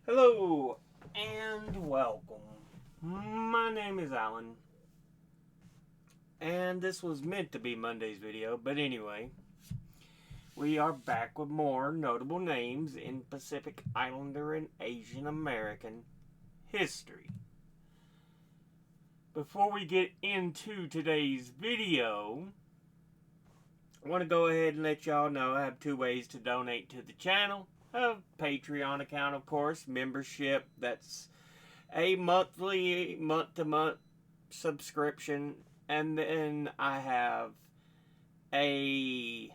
Hello and welcome. My name is Alan, and this was meant to be Monday's video, but anyway, we are back with more notable names in Pacific Islander and Asian American history. Before we get into today's video, I want to go ahead and let y'all know I have two ways to donate to the channel. A Patreon account, of course, membership, that's a monthly, month-to-month subscription, and then I have a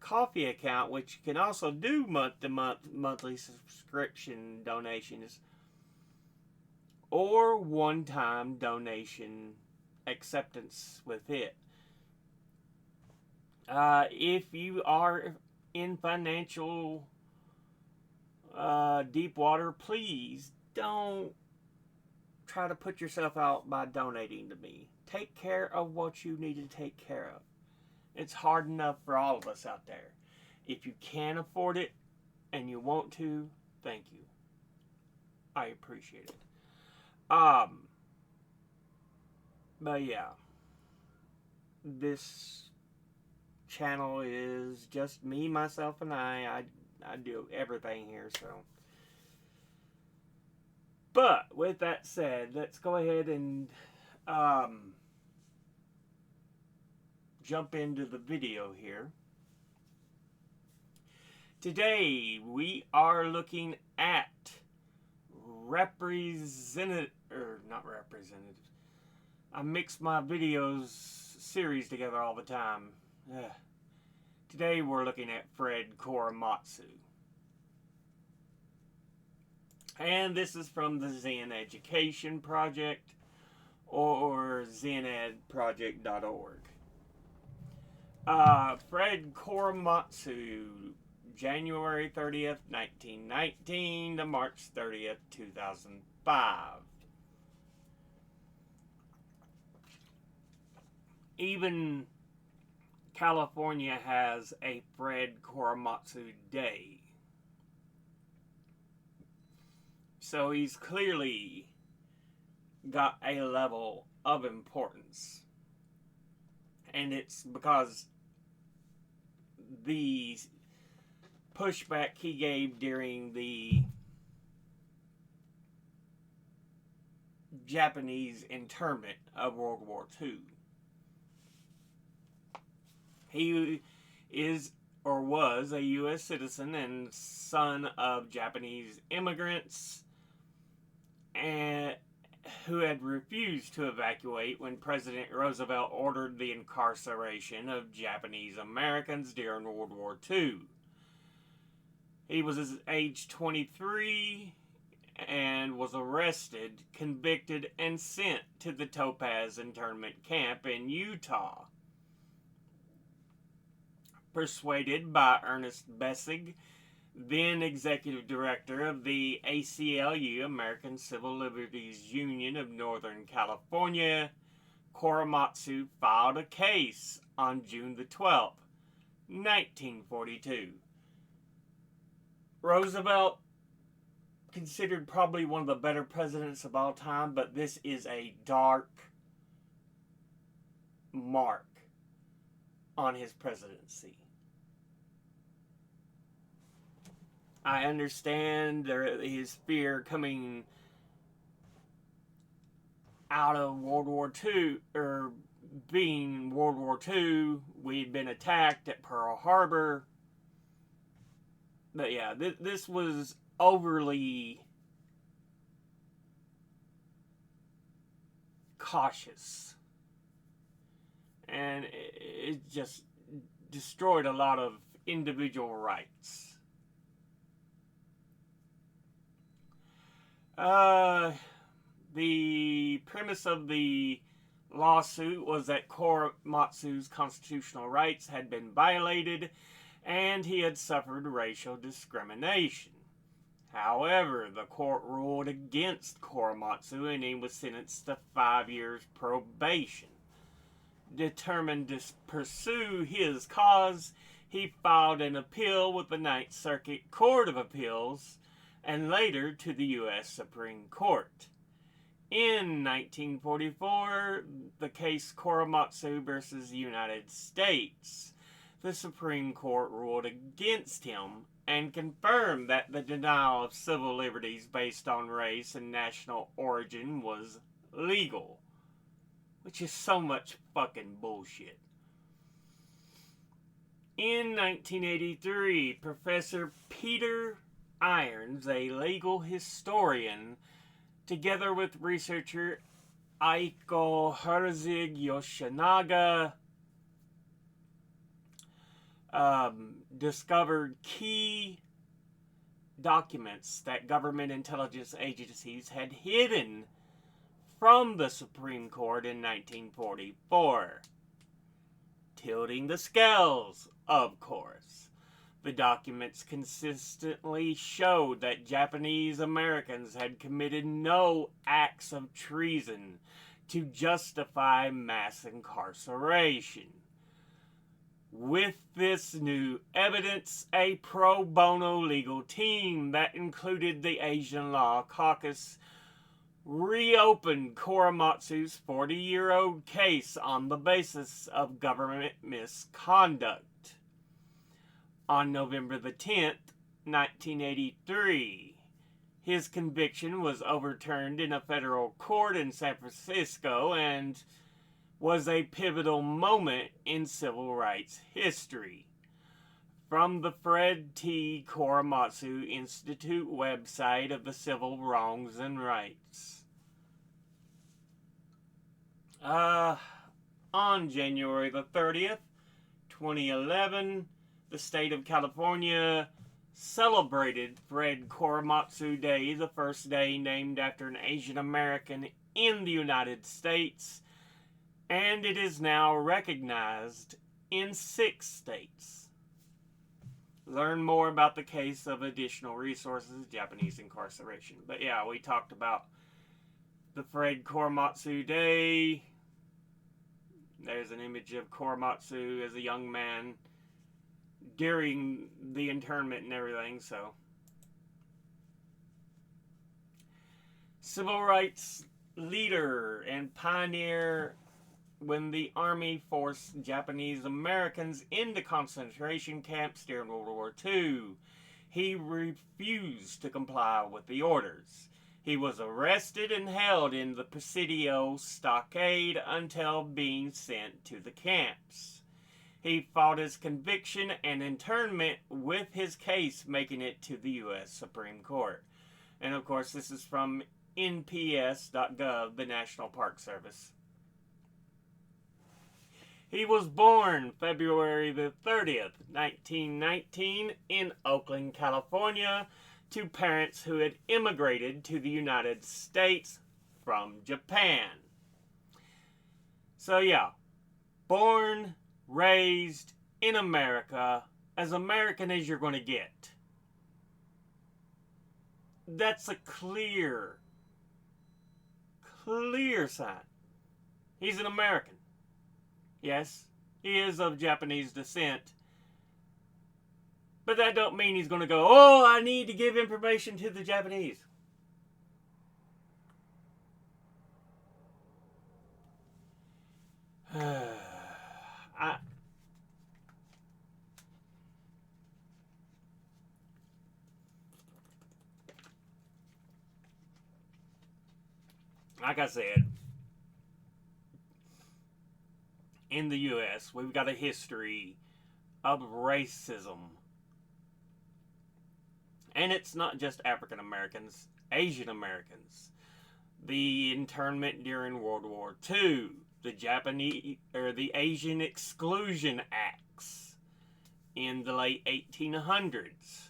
coffee account, which can also do month-to-month, monthly subscription donations, or one-time donation acceptance with it. If you are in financial deep water, please don't try to put yourself out by donating to me. Take care of what you need to take care of. It's hard enough for all of us out there. If you can afford it and you want to, thank you. I appreciate it. But yeah, this channel is just me, myself, and I do everything here, so. But with that said, let's go ahead and jump into the video here. Today we are looking at I mix my videos series together all the time. Today we're looking at Fred Korematsu. And this is from the Zen Education Project, or zenedproject.org. Fred Korematsu, January 30th, 1919 to March 30th, 2005. Even California has a Fred Korematsu Day. So he's clearly got a level of importance. And it's because the pushback he gave during the Japanese internment of World War II. He is or was a U.S. citizen and son of Japanese immigrants and who had refused to evacuate when President Roosevelt ordered the incarceration of Japanese Americans during World War II. He was age 23 and was arrested, convicted, and sent to the Topaz internment camp in Utah. Persuaded by Ernest Bessig, then executive director of the ACLU, American Civil Liberties Union of Northern California, Korematsu filed a case on June the 12th, 1942. Roosevelt, considered probably one of the better presidents of all time, but this is a dark mark on his presidency. I understand his fear coming out of World War II, or being World War II. We'd been attacked at Pearl Harbor. But yeah, this was overly cautious. And it just destroyed a lot of individual rights. The premise of the lawsuit was that Korematsu's constitutional rights had been violated and he had suffered racial discrimination. However, the court ruled against Korematsu and he was sentenced to 5 years probation. Determined to pursue his cause, he filed an appeal with the Ninth Circuit Court of Appeals, and later to the U.S. Supreme Court. In 1944, the case Korematsu versus the United States, the Supreme Court ruled against him and confirmed that the denial of civil liberties based on race and national origin was legal. Which is so much fucking bullshit. In 1983, Professor Peter Irons, a legal historian, together with researcher Aiko Herzig Yoshinaga, discovered key documents that government intelligence agencies had hidden from the Supreme Court in 1944. Tilting the scales, of course. The documents consistently showed that Japanese Americans had committed no acts of treason to justify mass incarceration. With this new evidence, a pro bono legal team that included the Asian Law Caucus reopened Korematsu's 40-year-old case on the basis of government misconduct. On November the 10th, 1983, his conviction was overturned in a federal court in San Francisco and was a pivotal moment in civil rights history. From the Fred T. Korematsu Institute website of the Civil Wrongs and Rights. On January the 30th, 2011, the state of California celebrated Fred Korematsu Day, the first day named after an Asian American in the United States, and it is now recognized in 6 states. Learn more about the case of additional resources, Japanese incarceration. But yeah, we talked about the Fred Korematsu Day. There's an image of Korematsu as a young man during the internment and everything, so. Civil rights leader and pioneer when the army forced Japanese Americans into concentration camps during World War II. He refused to comply with the orders. He was arrested and held in the Presidio stockade until being sent to the camps. He fought his conviction and internment with his case making it to the U.S. Supreme Court. And of course, this is from NPS.gov, the National Park Service. He was born February the 30th, 1919, in Oakland, California, to parents who had immigrated to the United States from Japan. So yeah, born, raised in America, as American as you're going to get. That's a clear sign. He's an American. Yes, he is of Japanese descent. But that don't mean he's going to go, oh, I need to give information to the Japanese. Like I said, in the U.S., we've got a history of racism. And it's not just African Americans, Asian Americans. The internment during World War II, the Asian Exclusion Acts in the late 1800s.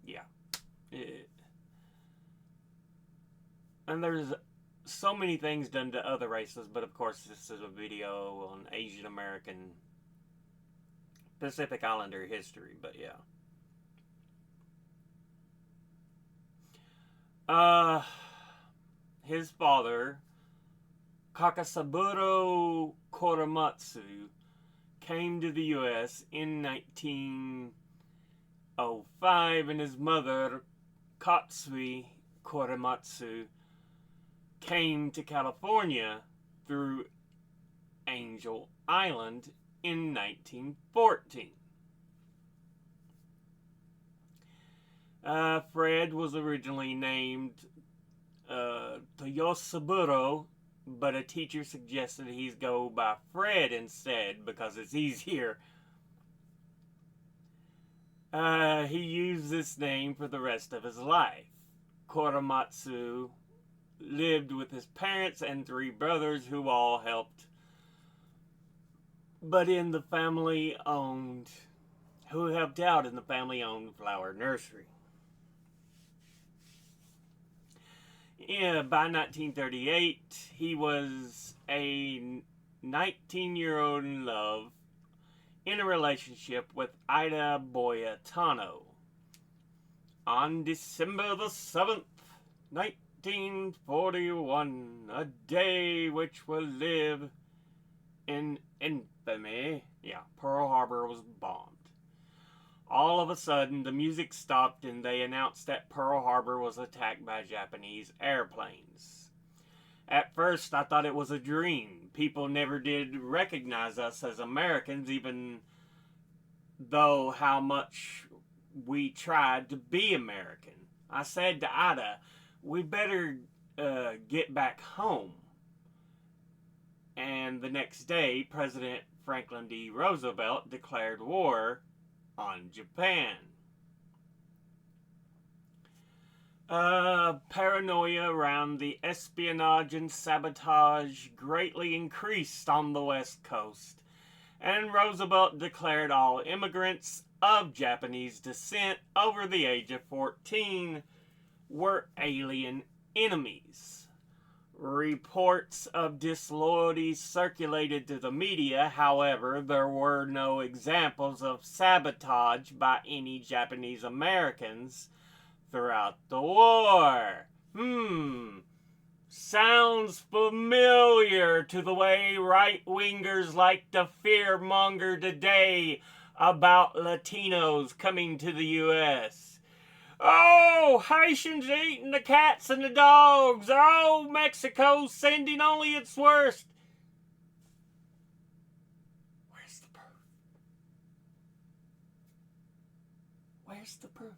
Yeah. And there's so many things done to other races, but of course this is a video on Asian American Pacific Islander history, but yeah. His father, Kakasaburo Korematsu, came to the U.S. in 1905, and his mother, Katsui Korematsu, came to California through Angel Island in 1914. Fred was originally named Toyosaburo, but a teacher suggested he go by Fred instead because it's easier. He used this name for the rest of his life. Korematsu lived with his parents and 3 brothers who all helped, but in the family-owned, who helped out in the family-owned flower nursery. Yeah, by 1938, he was a 19-year-old in love in a relationship with Ida Boyatano. On December the 7th, 1941, a day which will live in infamy, Pearl Harbor was bombed. All of a sudden, the music stopped and they announced that Pearl Harbor was attacked by Japanese airplanes. At first, I thought it was a dream. People never did recognize us as Americans, even though how much we tried to be American. I said to Ida, we better get back home. And the next day, President Franklin D. Roosevelt declared war on Japan. Paranoia around the espionage and sabotage greatly increased on the West Coast, and Roosevelt declared all immigrants of Japanese descent over the age of 14 were alien enemies. Reports of disloyalty circulated to the media. However, there were no examples of sabotage by any Japanese Americans throughout the war. Sounds familiar to the way right-wingers like to fearmonger today about Latinos coming to the U.S. Oh, Haitians eating the cats and the dogs. Oh, Mexico's sending only its worst. Where's the proof? Where's the proof?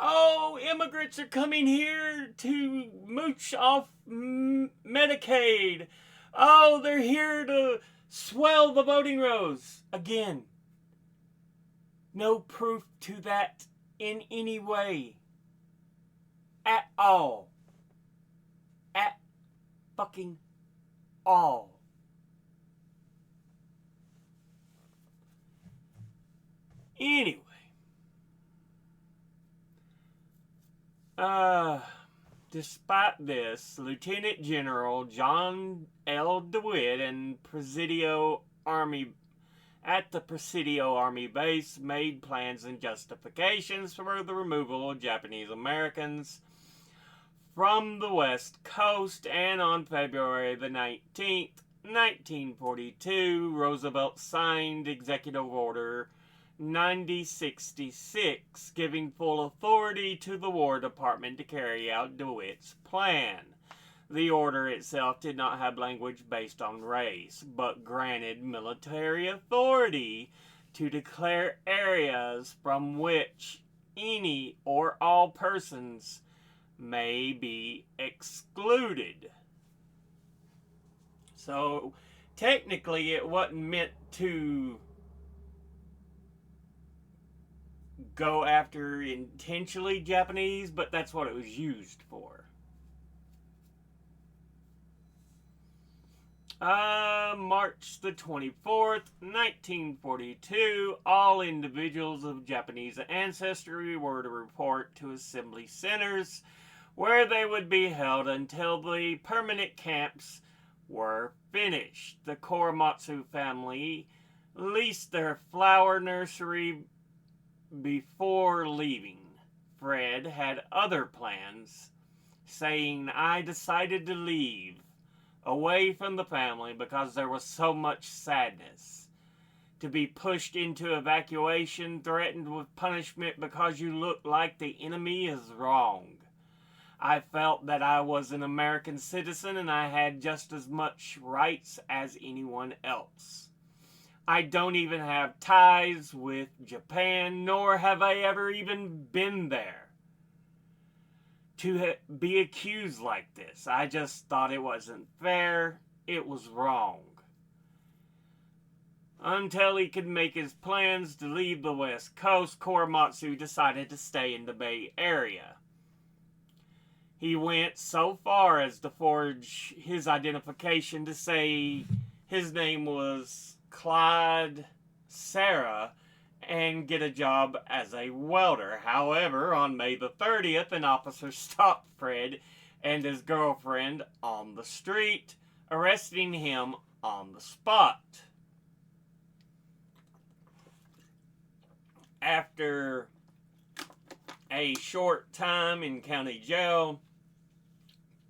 Oh, immigrants are coming here to mooch off Medicaid. Oh, they're here to swell the voting rolls. Again, no proof to that in any way. At all. At fucking all. Anyway. Despite this, Lieutenant General John L. DeWitt and at the Presidio Army Base made plans and justifications for the removal of Japanese Americans from the West Coast, and on February the 19th, 1942, Roosevelt signed Executive Order 9066, giving full authority to the War Department to carry out DeWitt's plan. The order itself did not have language based on race, but granted military authority to declare areas from which any or all persons may be excluded. So, technically, it wasn't meant to go after intentionally Japanese, but that's what it was used for. March the 24th, 1942, all individuals of Japanese ancestry were to report to assembly centers where they would be held until the permanent camps were finished. The Korematsu family leased their flower nursery before leaving. Fred had other plans saying, "I decided to leave away from the family because there was so much sadness. To be pushed into evacuation, threatened with punishment because you look like the enemy is wrong. I felt that I was an American citizen and I had just as much rights as anyone else. I don't even have ties with Japan, nor have I ever even been there. To be accused like this, I just thought it wasn't fair. It was wrong." Until he could make his plans to leave the West Coast, Korematsu decided to stay in the Bay Area. He went so far as to forge his identification to say his name was Clyde Sarah and get a job as a welder. However, on May the 30th, an officer stopped Fred and his girlfriend on the street, arresting him on the spot. After a short time in county jail,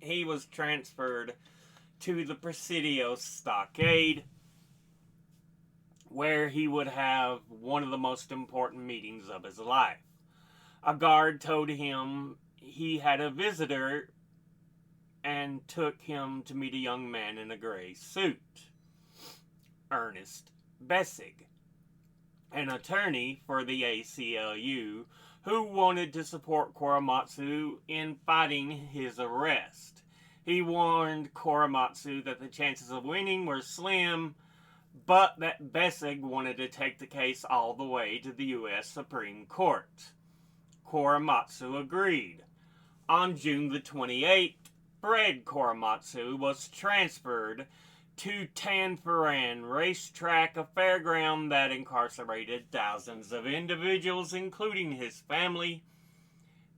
he was transferred to the Presidio Stockade, where he would have one of the most important meetings of his life. A guard told him he had a visitor and took him to meet a young man in a gray suit, Ernest Bessig, an attorney for the ACLU who wanted to support Korematsu in fighting his arrest. He warned Korematsu that the chances of winning were slim, but that Bessig wanted to take the case all the way to the U.S. Supreme Court. Korematsu agreed. On June the 28th, Fred Korematsu was transferred to Tanforan Racetrack, a fairground that incarcerated thousands of individuals, including his family,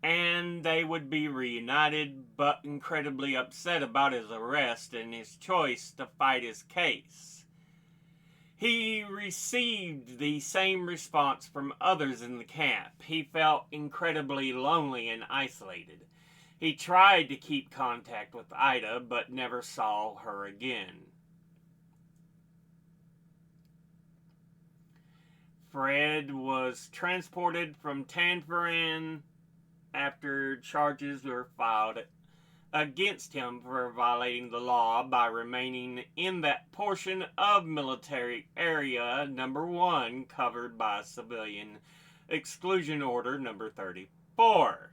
and they would be reunited, but incredibly upset about his arrest and his choice to fight his case. He received the same response from others in the camp. He felt incredibly lonely and isolated. He tried to keep contact with Ida, but never saw her again. Fred was transported from Tanforan after charges were filed against him for violating the law by remaining in that portion of military area number 1 covered by civilian exclusion order number 34.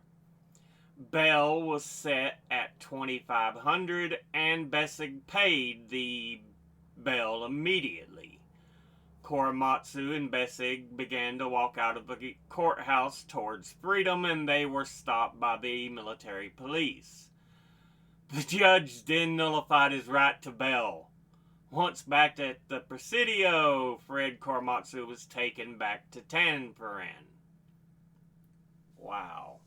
Bail was set at $2,500 and Bessig paid the bail immediately. Korematsu and Bessig began to walk out of the courthouse towards freedom, and they were stopped by the military police. The judge then nullified his right to bail. Once back at the Presidio, Fred Korematsu was taken back to Tanforan. Wow.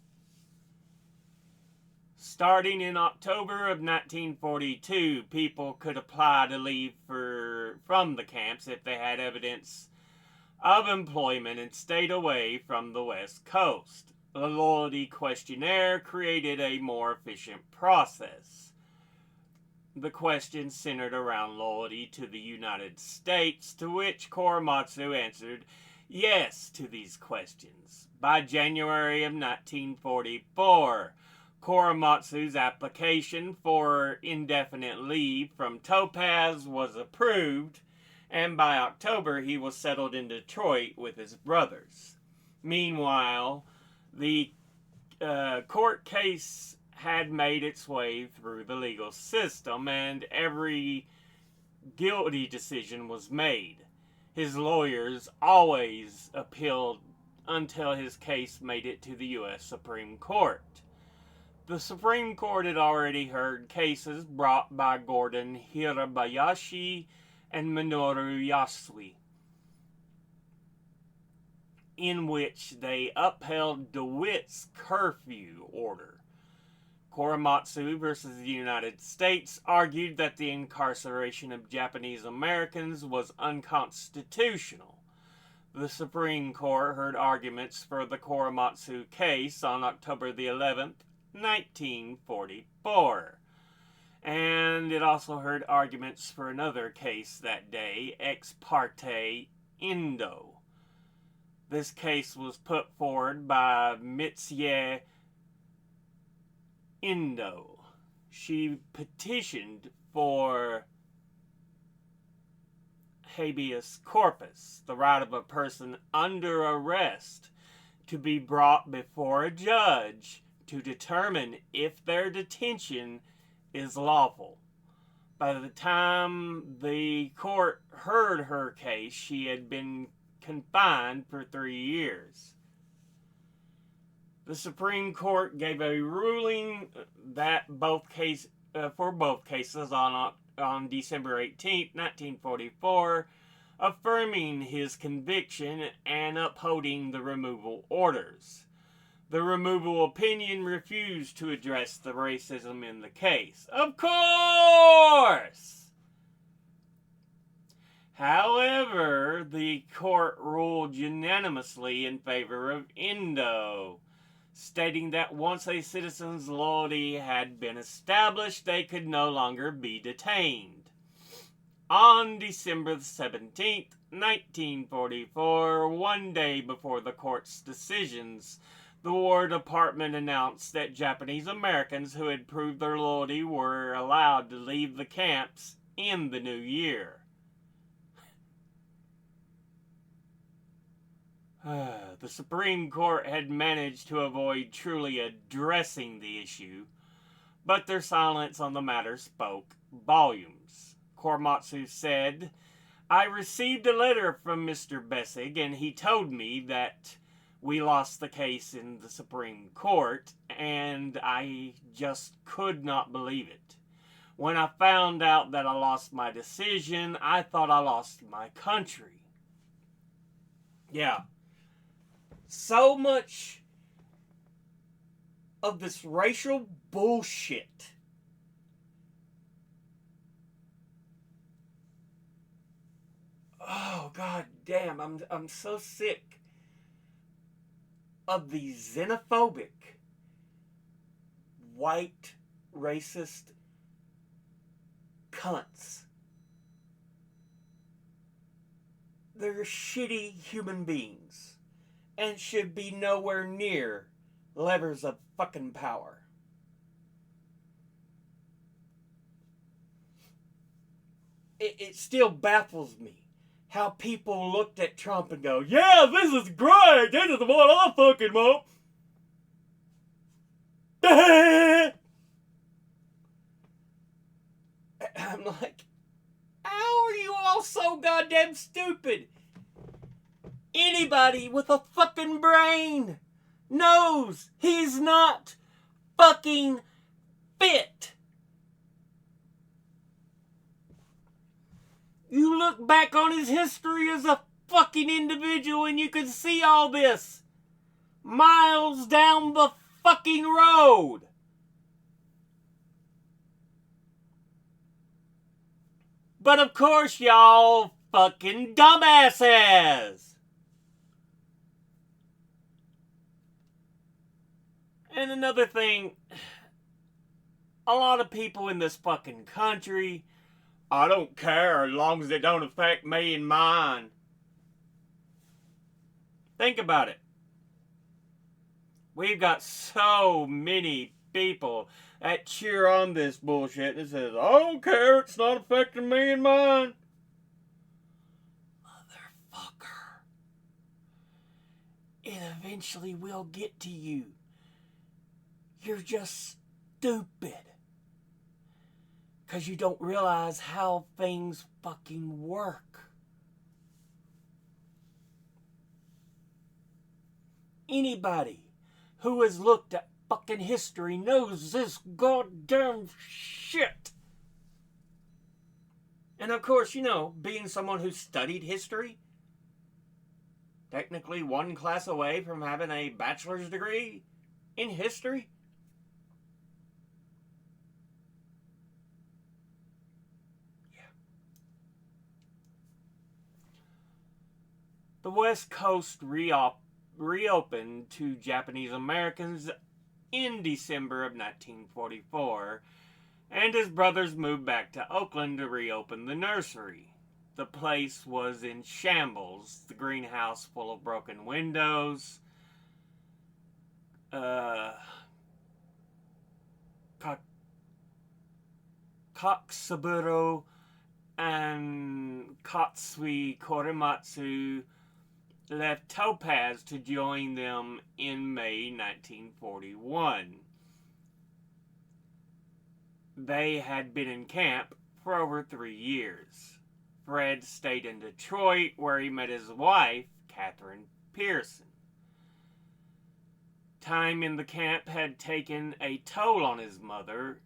Starting in October of 1942, people could apply to leave from the camps if they had evidence of employment and stayed away from the West Coast. The loyalty questionnaire created a more efficient process. The questions centered around loyalty to the United States, to which Korematsu answered yes to these questions. By January of 1944, Korematsu's application for indefinite leave from Topaz was approved, and by October he was settled in Detroit with his brothers. Meanwhile, the court case had made its way through the legal system, and every guilty decision was made. His lawyers always appealed until his case made it to the U.S. Supreme Court. The Supreme Court had already heard cases brought by Gordon Hirabayashi and Minoru Yasui, in which they upheld DeWitt's curfew order. Korematsu versus the United States argued that the incarceration of Japanese Americans was unconstitutional. The Supreme Court heard arguments for the Korematsu case on October the 11th 1944. And it also heard arguments for another case that day, Ex parte Indo. This case was put forward by Mitsie Indo. She petitioned for habeas corpus, the right of a person under arrest to be brought before a judge to determine if their detention is lawful. By the time the court heard her case, she had been confined for 3 years. The Supreme Court gave a ruling that for both cases on December 18, 1944, affirming his conviction and upholding the removal orders. The removal opinion refused to address the racism in the case. Of course! However, the court ruled unanimously in favor of Indo, stating that once a citizen's loyalty had been established, they could no longer be detained. On December 17, 1944, one day before the court's decisions, the War Department announced that Japanese Americans who had proved their loyalty were allowed to leave the camps in the new year. The Supreme Court had managed to avoid truly addressing the issue, but their silence on the matter spoke volumes. Korematsu said, "I received a letter from Mr. Bessig, and he told me that we lost the case in the Supreme Court, and I just could not believe it. When I found out that I lost my decision, I thought I lost my country." Yeah. So much of this racial bullshit oh god damn, I'm so sick of these xenophobic, white, racist cunts. They're shitty human beings and should be nowhere near levers of fucking power. It still baffles me how people looked at Trump and go, "Yeah, this is great. This is what I fucking want." I'm like, how are you all so goddamn stupid? Anybody with a fucking brain knows he's not fucking fit. You look back on his history as a fucking individual and you can see all this miles down the fucking road. But of course, y'all fucking dumbasses. And another thing, a lot of people in this fucking country, "I don't care as long as it don't affect me and mine." Think about it. We've got so many people that cheer on this bullshit and says, "I don't care, it's not affecting me and mine." Motherfucker. It eventually will get to you. You're just stupid. Because you don't realize how things fucking work. Anybody who has looked at fucking history knows this goddamn shit. And of course, you know, being someone who studied history, technically one class away from having a bachelor's degree in history, the West Coast reopened to Japanese Americans in December of 1944, and his brothers moved back to Oakland to reopen the nursery. The place was in shambles, the greenhouse full of broken windows, Koksaburo and Katsui Korematsu left Topaz to join them in May 1941. They had been in camp for over 3 years. Fred stayed in Detroit, where he met his wife, Catherine Pearson. Time in the camp had taken a toll on his mother,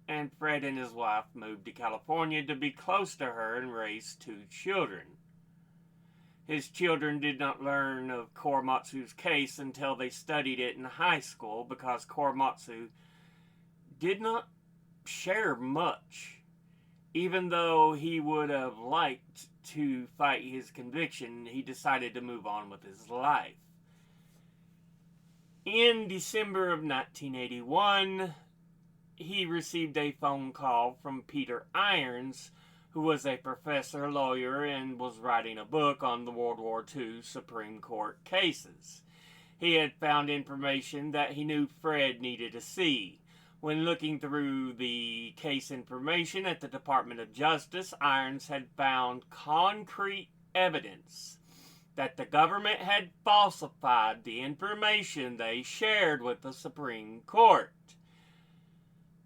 and Fred and his wife moved to California to be close to her and raise 2 children. His children did not learn of Korematsu's case until they studied it in high school, because Korematsu did not share much. Even though he would have liked to fight his conviction, he decided to move on with his life. In December of 1981, he received a phone call from Peter Irons, who was a professor, lawyer, and was writing a book on the World War II Supreme Court cases. He had found information that he knew Fred needed to see. When looking through the case information at the Department of Justice, Irons had found concrete evidence that the government had falsified the information they shared with the Supreme Court.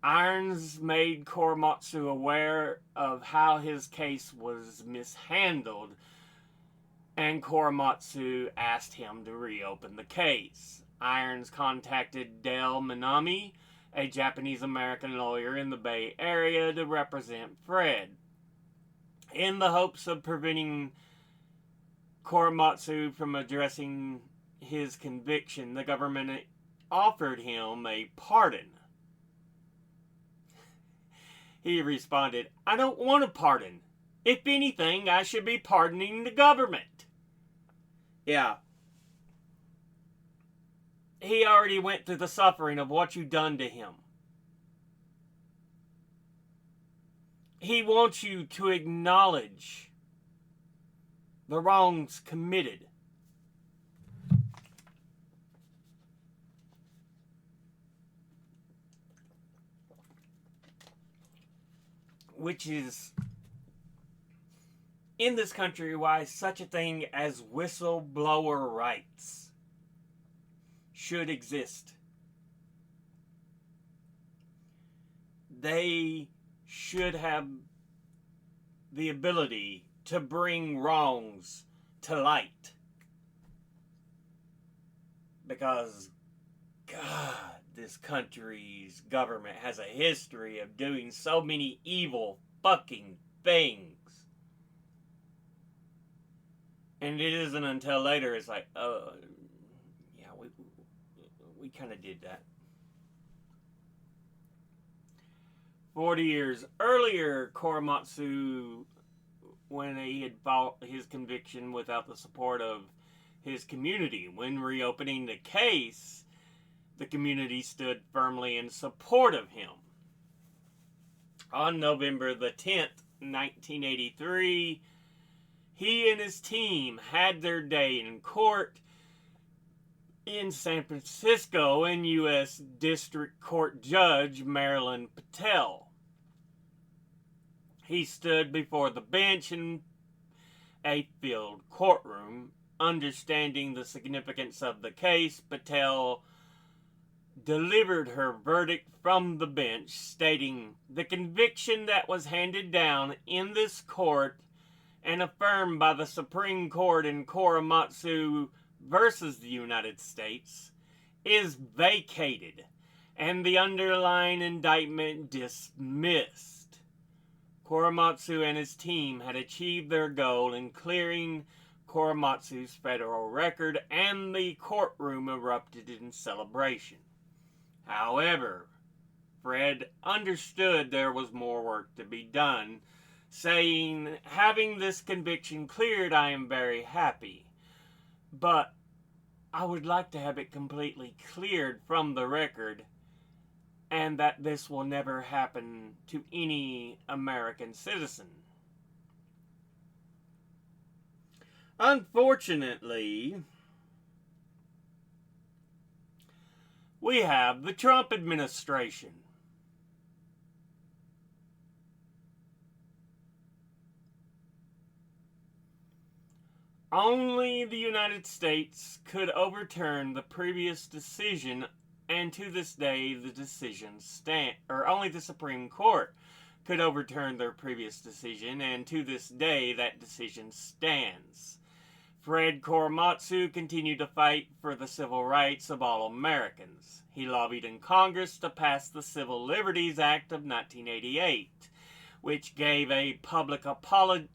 Irons made Korematsu aware of how his case was mishandled, and Korematsu asked him to reopen the case. Irons contacted Dale Minami, a Japanese-American lawyer in the Bay Area, to represent Fred. In the hopes of preventing Korematsu from addressing his conviction, the government offered him a pardon. He responded, "I don't want a pardon. If anything, I should be pardoning the government." Yeah. He already went through the suffering of what you've done to him. He wants you to acknowledge the wrongs committed. Which is, in this country, why such a thing as whistleblower rights should exist. They should have the ability to bring wrongs to light. Because, God, this country's government has a history of doing so many evil fucking things. And it isn't until later it's like, oh, yeah, we kind of did that. 40 years earlier, Korematsu, when he had fought his conviction without the support of his community, when reopening the case, the community stood firmly in support of him. On November the 10th, 1983, he and his team had their day in court in San Francisco, and U.S. District Court Judge Marilyn Patel. He stood before the bench in a filled courtroom. Understanding the significance of the case, Patel delivered her verdict from the bench, stating, "The conviction that was handed down in this court and affirmed by the Supreme Court in Korematsu versus the United States is vacated and the underlying indictment dismissed." Korematsu and his team had achieved their goal in clearing Korematsu's federal record, and the courtroom erupted in celebration. However, Fred understood there was more work to be done, saying, "Having this conviction cleared, I am very happy. But I would like to have it completely cleared from the record, and that this will never happen to any American citizen. Unfortunately, we have the Trump administration. Only the United States could overturn the previous decision, and to this day the decision stand, or only the Supreme Court could overturn their previous decision, and to this day that decision stands. Fred Korematsu continued to fight for the civil rights of all Americans. He lobbied in Congress to pass the Civil Liberties Act of 1988, which gave a public apology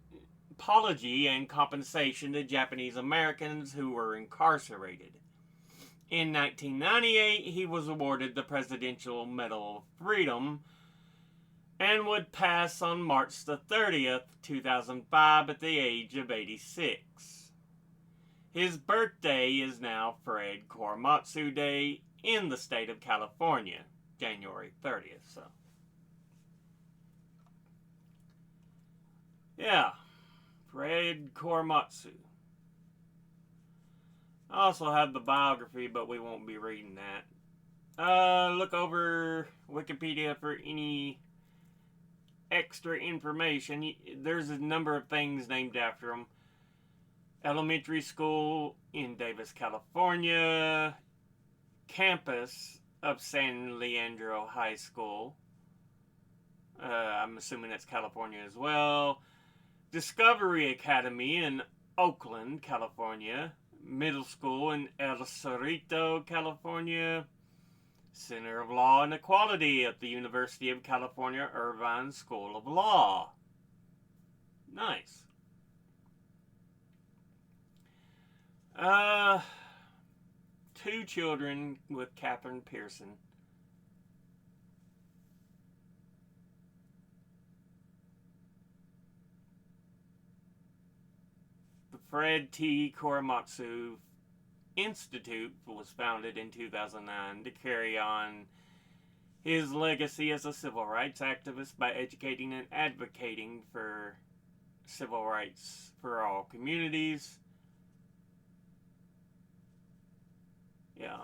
and compensation to Japanese Americans who were incarcerated. In 1998, he was awarded the Presidential Medal of Freedom and would pass on March the 30th, 2005 at the age of 86. His birthday is now Fred Korematsu Day in the state of California, January 30th. So, yeah, Fred Korematsu. I also have the biography, but we won't be reading that. Look over Wikipedia for any extra information. There's a number of things named after him. Elementary school in Davis, California. Campus of San Leandro High School. I'm assuming that's California as well. Discovery Academy in Oakland, California. Middle school in El Cerrito, California. Center of Law and Equality at the University of California Irvine School of Law. Nice. Two children with Catherine Pearson. The Fred T. Korematsu Institute was founded in 2009 to carry on his legacy as a civil rights activist by educating and advocating for civil rights for all communities. Yeah.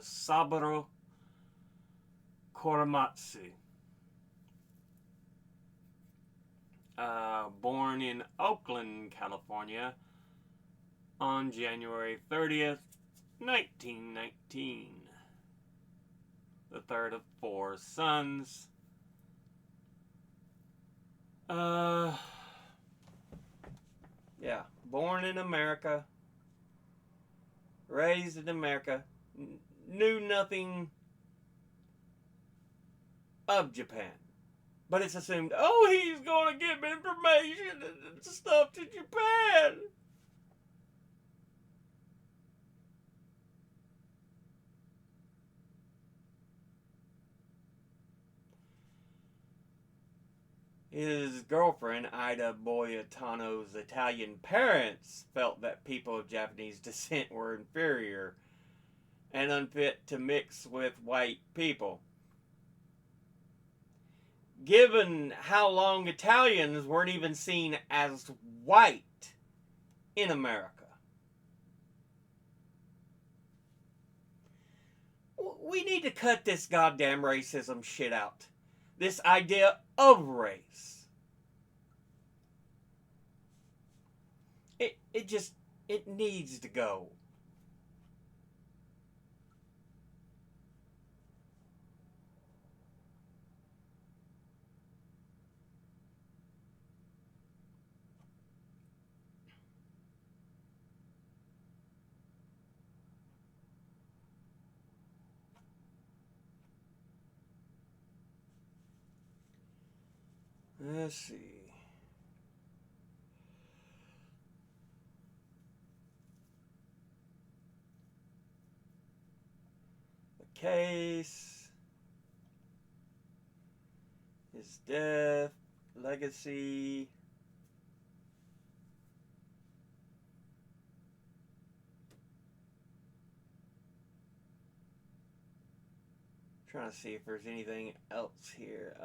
Saburo Korematsu. Born in Oakland, California on January 30th, 1919. The third of four sons. Yeah, born in America, raised in America, knew nothing of Japan. But it's assumed, oh, he's going to give information and stuff to Japan. His girlfriend, Ida Boyatano's Italian parents felt that people of Japanese descent were inferior and unfit to mix with white people. Given how long Italians weren't even seen as white in America. We need to cut this goddamn racism shit out. This idea of race. It needs to go. Let's see. The case. His death. Legacy. Trying to see if there's anything else here.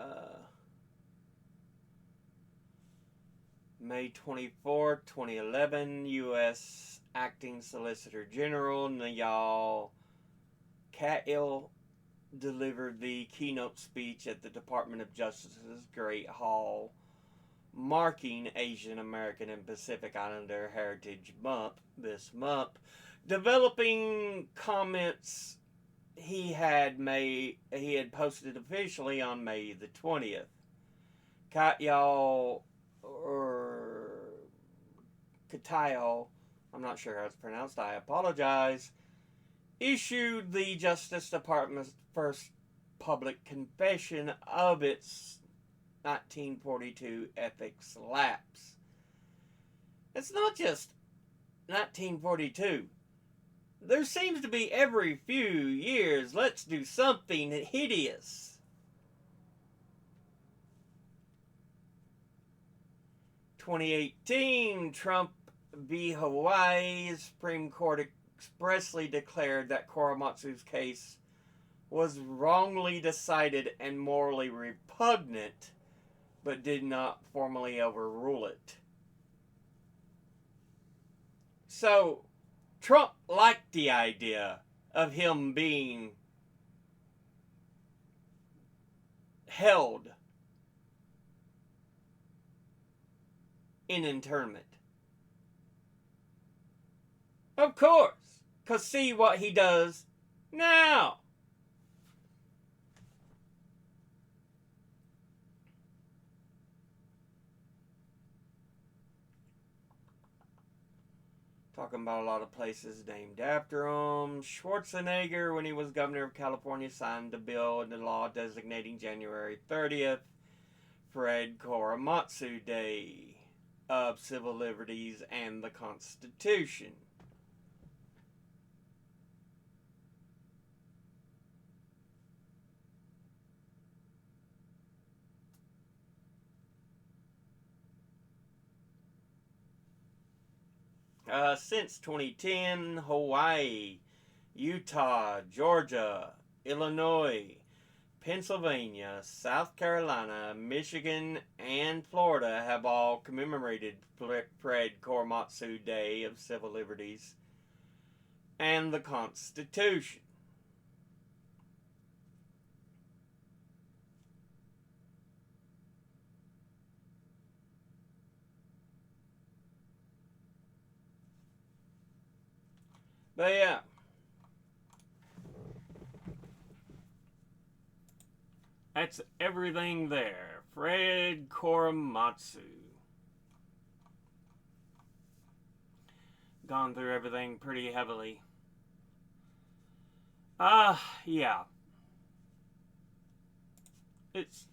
May 24, 2011, U.S. Acting Solicitor General Nayal Katil delivered the keynote speech at the Department of Justice's Great Hall, marking Asian American and Pacific Islander Heritage Month this month, developing comments he had posted officially on May the 20th. Katyal or Katyal, I'm not sure how it's pronounced, I apologize, issued the Justice Department's first public confession of its 1942 ethics lapse. It's not just 1942. There seems to be every few years, let's do something hideous. 2018, Trump v. Hawaii, Supreme Court expressly declared that Korematsu's case was wrongly decided and morally repugnant, but did not formally overrule it. So, Trump liked the idea of him being held in internment. Of course, because see what he does now. Talking about a lot of places named after him. Schwarzenegger, when he was governor of California, signed the bill into law designating January 30th Fred Korematsu Day of Civil Liberties and the Constitution. Since 2010, Hawaii, Utah, Georgia, Illinois, Pennsylvania, South Carolina, Michigan, and Florida have all commemorated Fred Korematsu Day of Civil Liberties and the Constitution. But yeah. That's everything there. Fred Korematsu. Gone through everything pretty heavily. Yeah. It's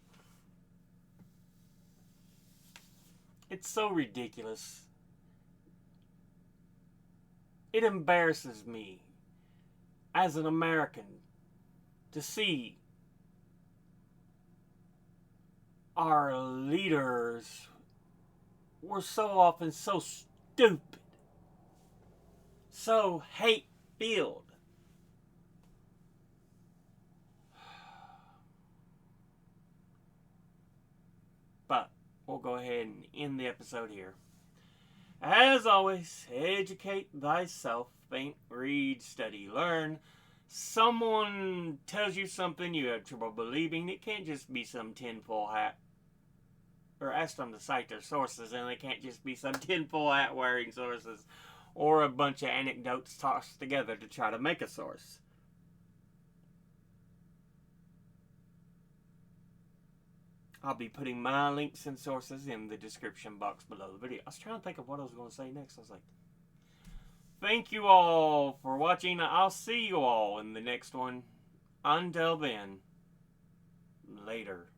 so ridiculous. It embarrasses me as an American to see our leaders were so often so stupid, so hate-filled. But we'll go ahead and end the episode here. As always, educate thyself, think, read, study, learn. Someone tells you something you have trouble believing, it can't just be some tinfoil hat. Or ask them to cite their sources, and they can't just be some tinfoil hat wearing sources or a bunch of anecdotes tossed together to try to make a source. I'll be putting my links and sources in the description box below the video. I was trying to think of what I was going to say next. I was like, thank you all for watching. I'll see you all in the next one. Until then, later.